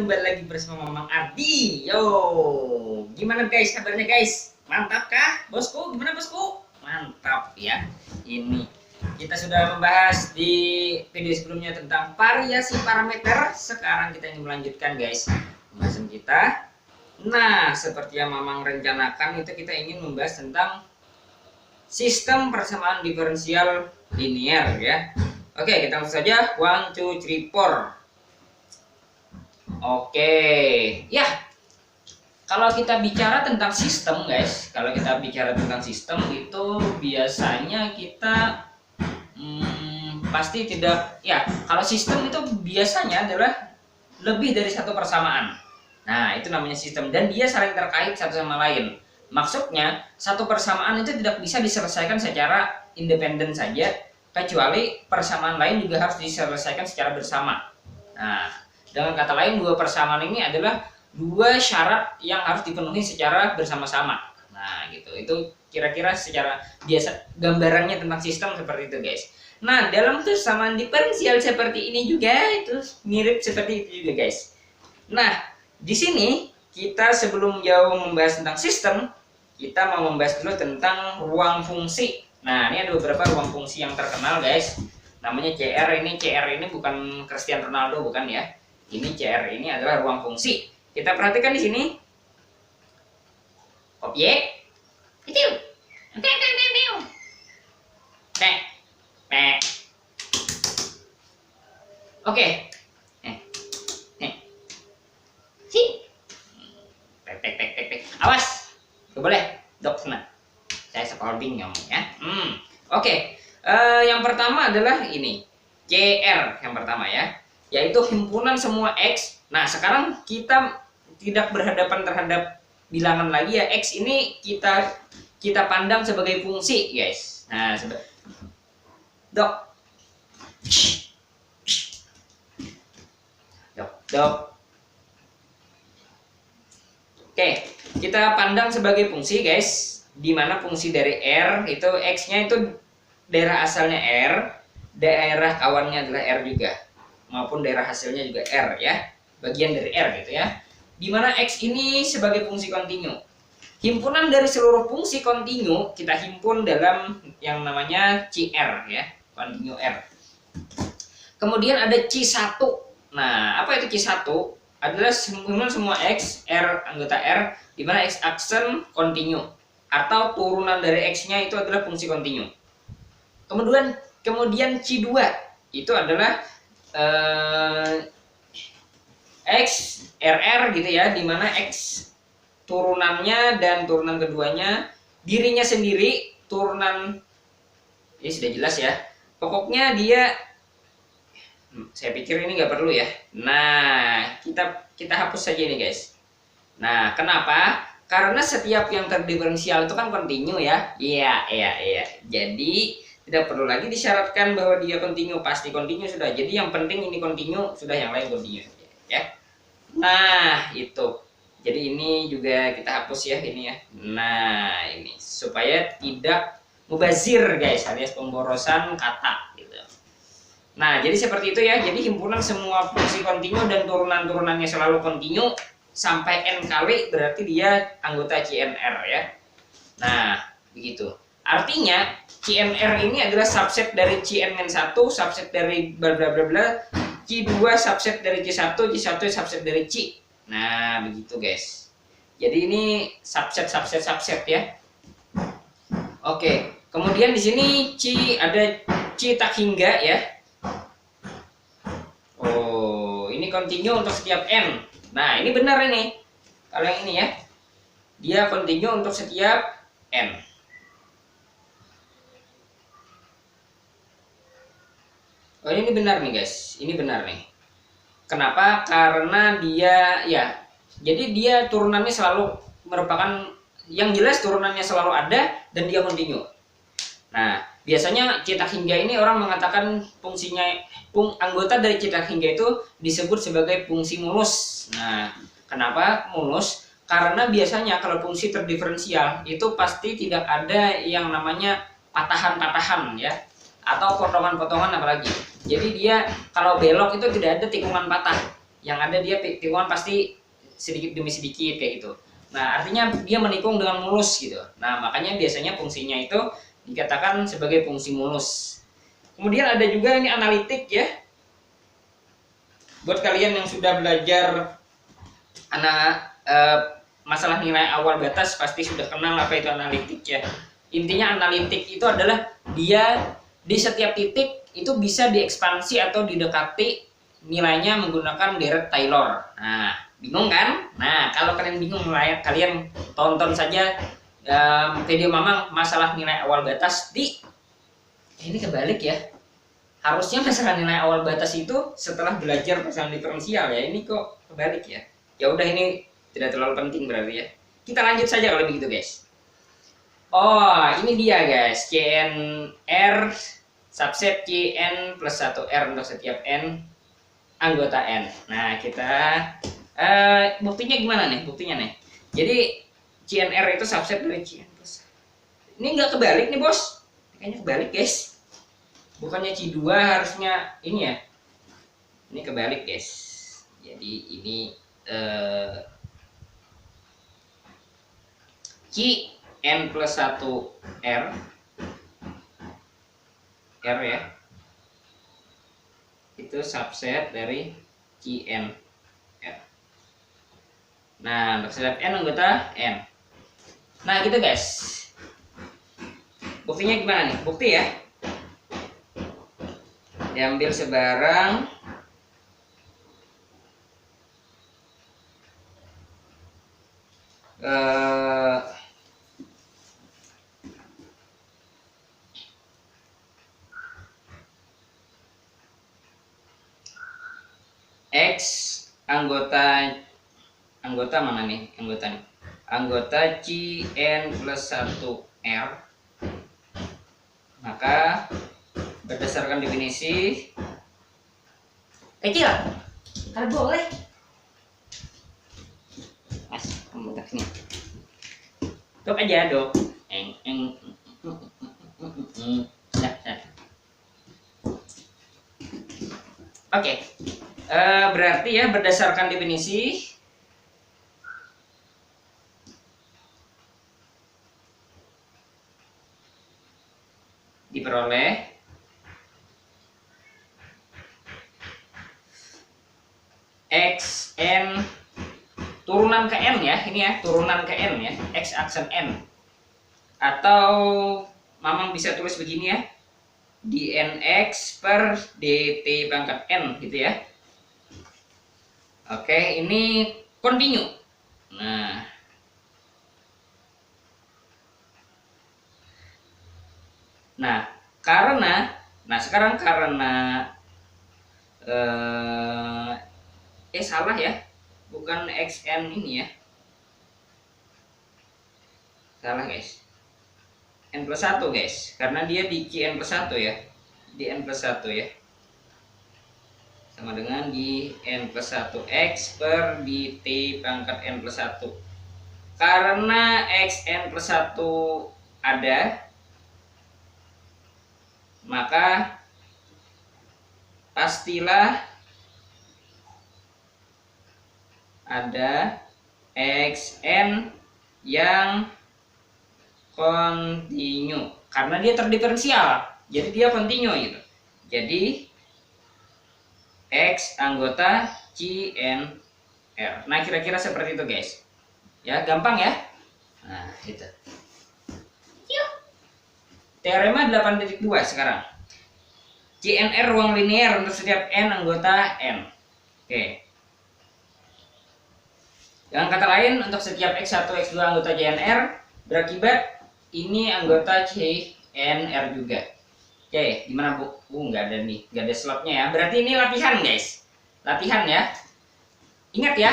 kembali lagi bersama Mamang Ardi. Yo, gimana guys kabarnya guys? Mantap kah, bosku? Gimana bosku? Mantap ya. Ini kita sudah membahas di video sebelumnya tentang variasi parameter. Sekarang kita ingin melanjutkan guys pembahasan kita. Nah, seperti yang Mamang rencanakan itu kita ingin membahas tentang sistem persamaan diferensial linear ya. Oke, kita langsung saja. 1, 2, 3, 4. Oke, ya. Kalau kita bicara tentang sistem, guys, kalau kita bicara tentang sistem itu biasanya kita pasti tidak, ya. Kalau sistem itu biasanya adalah lebih dari satu persamaan. Nah, itu namanya sistem dan dia saling terkait satu sama lain. Maksudnya satu persamaan itu tidak bisa diselesaikan secara independen saja, kecuali persamaan lain juga harus diselesaikan secara bersama. Nah, dengan kata lain, dua persamaan ini adalah dua syarat yang harus dipenuhi secara bersama-sama. Nah, gitu. Itu kira-kira secara biasa gambarannya tentang sistem seperti itu, guys. Nah, dalam persamaan diferensial seperti ini juga itu mirip seperti itu juga, guys. Nah, di sini kita sebelum jauh membahas tentang sistem, kita mau membahas dulu tentang ruang fungsi. Nah, ini ada beberapa ruang fungsi yang terkenal, guys. Namanya CR. CR ini bukan Cristiano Ronaldo, bukan ya. Ini CR ini adalah ruang fungsi. Kita perhatikan di sini. Objek. Itu. Oke. Si. Awas. Gak boleh. Dok sana. Saya scalding ngomong ya. Oke. Yang pertama adalah ini. CR yang pertama ya. Yaitu himpunan semua X. Nah, sekarang kita tidak berhadapan terhadap bilangan lagi ya. X ini kita pandang sebagai fungsi, guys. Nah, Dok. Oke, kita pandang sebagai fungsi, guys. Di mana fungsi dari R itu X-nya itu daerah asalnya R, daerah kawannya adalah R juga, maupun daerah hasilnya juga R ya, bagian dari R gitu ya. Dimana X ini sebagai fungsi kontinu. Himpunan dari seluruh fungsi kontinu kita himpun dalam yang namanya CR ya, kontinu R. Kemudian ada C1. Nah, apa itu C1? Adalah himpunan semua X, R, anggota R, dimana X aksen kontinu, atau turunan dari X-nya itu adalah fungsi kontinu. Kemudian C2 itu adalah X RR gitu ya, dimana X turunannya dan turunan keduanya dirinya sendiri turunan, ini sudah jelas ya, pokoknya dia, saya pikir ini nggak perlu ya. Nah, kita hapus saja ini guys. Nah, kenapa? Karena setiap yang terdiferensial itu kan kontinu ya. Iya. Jadi tidak perlu lagi disyaratkan bahwa dia kontinu, pasti kontinu sudah. Jadi yang penting ini kontinu, sudah yang lain kontinu ya. Nah, itu. Jadi ini juga kita hapus ya ini ya. Nah, ini supaya tidak mubazir guys, alias pemborosan kata gitu. Nah, jadi seperti itu ya. Jadi himpunan semua fungsi kontinu dan turunan-turunannya selalu kontinu sampai n kali, berarti dia anggota CNR ya. Nah, begitu. Artinya CNR ini adalah subset dari CN-1, subset dari bla bla bla bla, C2 subset dari C1, C1 subset dari C. Nah, begitu guys. Jadi ini subset ya. Oke. Kemudian di sini C ada C tak hingga ya. Oh, ini kontinu untuk setiap n. Nah, ini benar ini. Kalau yang ini ya. Dia kontinu untuk setiap n. Oh, ini benar nih guys, ini benar nih. Kenapa? Karena dia ya, jadi dia turunannya selalu merupakan, yang jelas turunannya selalu ada dan dia kontinu. Nah, biasanya cetak hingga ini orang mengatakan fungsinya, anggota dari cetak hingga itu disebut sebagai fungsi mulus. Nah, kenapa mulus? Karena biasanya kalau fungsi terdiferensial itu pasti tidak ada yang namanya patahan-patahan ya, atau potongan-potongan apalagi. Jadi dia kalau belok itu tidak ada tikungan patah. yang ada dia P1 pasti sedikit demi sedikit kayak gitu. Nah, artinya dia menikung dengan mulus gitu. Nah, makanya biasanya fungsinya itu dikatakan sebagai fungsi mulus. Kemudian ada juga ini analitik ya. Buat kalian yang sudah belajar masalah nilai awal batas pasti sudah kenal apa itu analitik ya. Intinya analitik itu adalah dia di setiap titik itu bisa diekspansi atau didekati nilainya menggunakan deret Taylor. Nah, bingung kan? Nah, kalau kalian bingung, kalian tonton saja video Mamang masalah nilai awal batas ini kebalik ya. Harusnya masalah nilai awal batas itu setelah belajar persamaan diferensial ya. Ini kok kebalik ya. Ya udah, ini tidak terlalu penting berarti ya. Kita lanjut saja kalau begitu guys. Oh, ini dia guys, CNR subset CN plus 1R untuk setiap N anggota N. Nah, kita buktinya gimana nih? Buktinya nih. Jadi CNR itu subset dari CN plus. Ini nggak kebalik nih bos. Kayaknya kebalik guys. Bukannya C2 harusnya ini ya. Ini kebalik guys. Jadi ini CN plus 1 R ya, itu subset dari CN R. Nah, untuk setiap N anggota N. Nah gitu guys. Buktinya gimana nih? Bukti ya, diambil sebarang X anggota mana nih anggotanya? Anggota CN plus 1R. Maka berdasarkan definisi kecil, kalau boleh mas kamu tak sini tok aja dok Oke. Berarti ya berdasarkan definisi diperoleh XN turunan ke N ya, ini ya turunan ke N ya, X aksen N, atau Mamang bisa tulis begini ya, dnx per dt pangkat N gitu ya. Oke, ini continue. Sekarang karena salah ya, bukan xn ini ya, salah guys, n plus 1 guys, karena dia di Cn plus 1 ya, di n plus 1 ya, sama dengan di n plus 1 x per dt pangkat n plus 1. Karena xn plus 1 ada, maka pastilah ada xn yang kontinu, karena dia terdiferensial, jadi dia kontinu gitu. Jadi X anggota CNR. Nah, kira-kira seperti itu guys. Ya, gampang ya. Nah, itu. Teorema 8.2 sekarang. CNR ruang linear untuk setiap N anggota N. Oke. Dengan kata lain, untuk setiap X1, X2 anggota CNR berakibat ini anggota CNR juga. Oke, gimana Bu? Nggak ada nih, nggak ada slotnya ya. Berarti ini latihan guys, latihan ya. Ingat ya,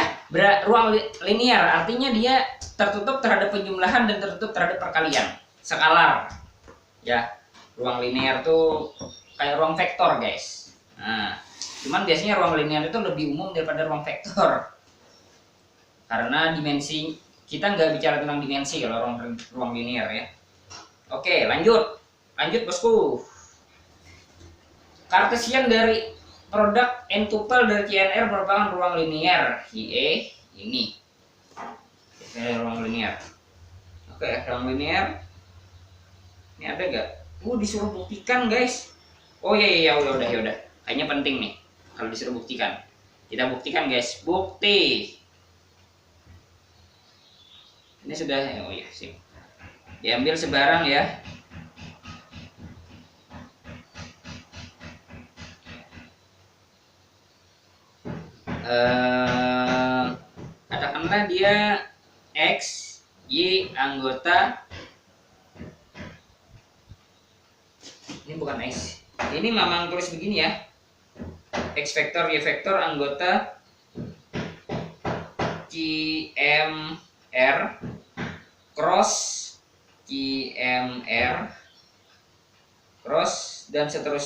ruang linear artinya dia tertutup terhadap penjumlahan dan tertutup terhadap perkalian, skalar. Ya, ruang linear tuh kayak ruang vektor guys. Nah, cuman biasanya ruang linear itu lebih umum daripada ruang vektor, karena dimensi kita nggak bicara tentang dimensi kalau ruang linear ya. Oke, lanjut bosku. Kartesian dari produk n tuple dari CNR merupakan ruang linier. IE ini. Ruang linier. Oke, ruang linier. Ini ada gak? Disuruh buktikan guys. Oh iya udah. Kayaknya penting nih kalau disuruh buktikan. Kita buktikan guys. Bukti. Ini sudah. Oh iya sip. Diambil sebarang ya. Katakanlah dia X, Y anggota. Ini bukan X. Ini Mamang tulis begini ya. X vektor, Y vektor anggota CMR cross CMR cross dan seterusnya.